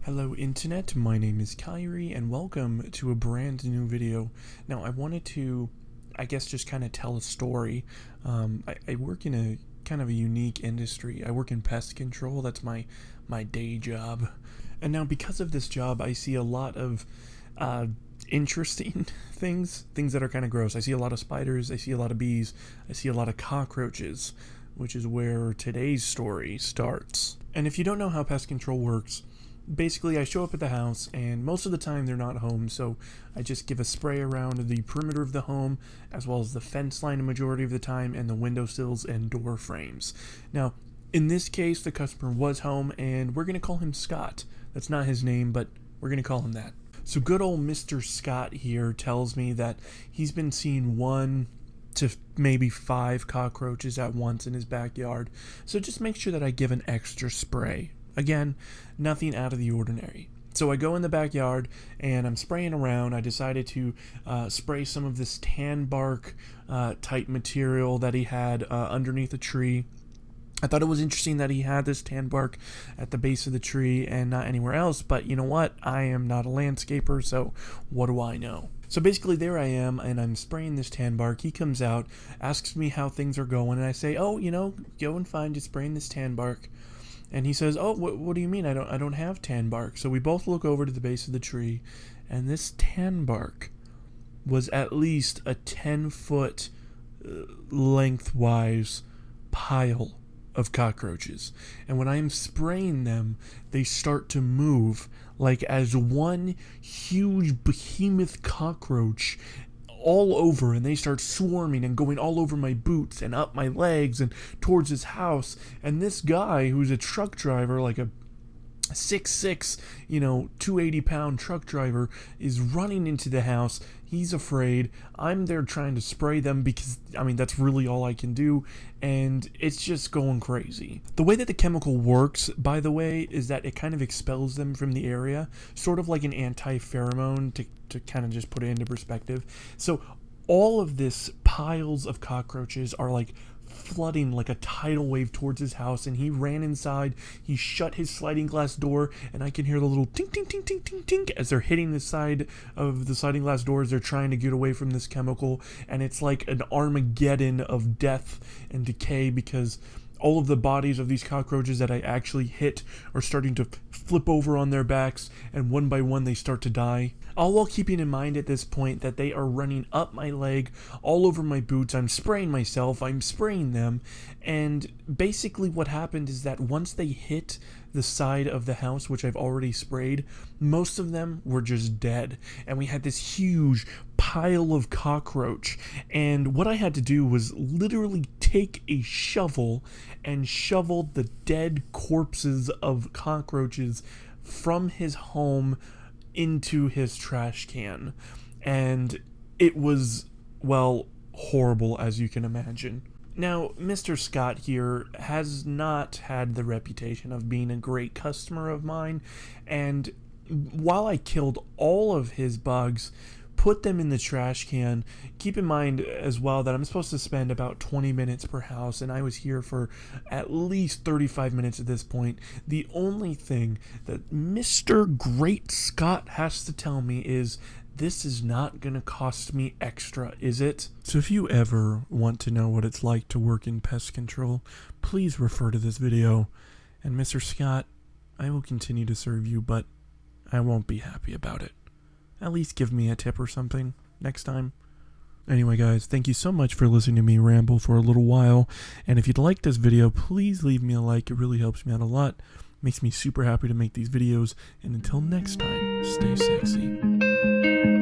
Hello Internet, my name is Kyrie and welcome to a brand new video. Now I wanted to, just kind of tell a story. I work in a kind of a unique industry. I work in pest control, that's my day job. And now because of this job I see a lot of interesting things that are kind of gross. I see a lot of spiders, I see a lot of bees, I see a lot of cockroaches, which is where today's story starts. And if you don't know how pest control works, basically, I show up at the house, and most of the time they're not home, so I just give a spray around the perimeter of the home, as well as the fence line a majority of the time, and the windowsills and door frames. Now, in this case, the customer was home, and we're going to call him Scott. That's not his name, but we're going to call him that. So good old Mr. Scott here tells me that he's been seeing 1 to maybe 5 cockroaches at once in his backyard, so just make sure that I give an extra spray. Again, nothing out of the ordinary. So I go in the backyard and I'm spraying around. I decided to spray some of this tan bark type material that he had underneath a tree. I thought it was interesting that he had this tan bark at the base of the tree and not anywhere else, but you know what? I am not a landscaper, so what do I know? So basically there I am, and I'm spraying this tan bark. He comes out, asks me how things are going, and I say, oh, going fine, just spraying this tan bark. And he says, oh, what do you mean? I don't have tan bark. So we both look over to the base of the tree, and this tan bark was at least a 10-foot lengthwise pile of cockroaches. And when I'm spraying them, they start to move like as one huge behemoth cockroach all over, and they start swarming and going all over my boots and up my legs and towards his house. And this guy, who's a truck driver, like a 6'6", 280-pound truck driver, is running into the house. He's afraid. I'm there trying to spray them because, that's really all I can do, and it's just going crazy. The way that the chemical works, by the way, is that it kind of expels them from the area, sort of like an anti-pheromone, to kind of just put it into perspective. So all of this piles of cockroaches are like flooding like a tidal wave towards his house, and he ran inside. He shut his sliding glass door, and I can hear the little tink tink tink tink tink tink as they're hitting the side of the sliding glass door as they're trying to get away from this chemical. And it's like an Armageddon of death and decay, because all of the bodies of these cockroaches that I actually hit are starting to flip over on their backs, and one by one they start to die. All while keeping in mind at this point that they are running up my leg, all over my boots. I'm spraying myself, I'm spraying them, and basically what happened is that once they hit the side of the house, which I've already sprayed, most of them were just dead, and we had this huge pile of cockroach. And what I had to do was literally take a shovel and shovel the dead corpses of cockroaches from his home into his trash can. And it was, well, horrible, as you can imagine. Now, Mr. Scott here has not had the reputation of being a great customer of mine, and while I killed all of his bugs, put them in the trash can, keep in mind as well that I'm supposed to spend about 20 minutes per house, and I was here for at least 35 minutes at this point. The only thing that Mr. Great Scott has to tell me is, this is not gonna cost me extra, is it? So if you ever want to know what it's like to work in pest control, please refer to this video. And Mr. Scott, I will continue to serve you, but I won't be happy about it. At least give me a tip or something next time. Anyway guys, thank you so much for listening to me ramble for a little while. And if you'd like this video, please leave me a like. It really helps me out a lot. Makes me super happy to make these videos. And until next time, stay sexy.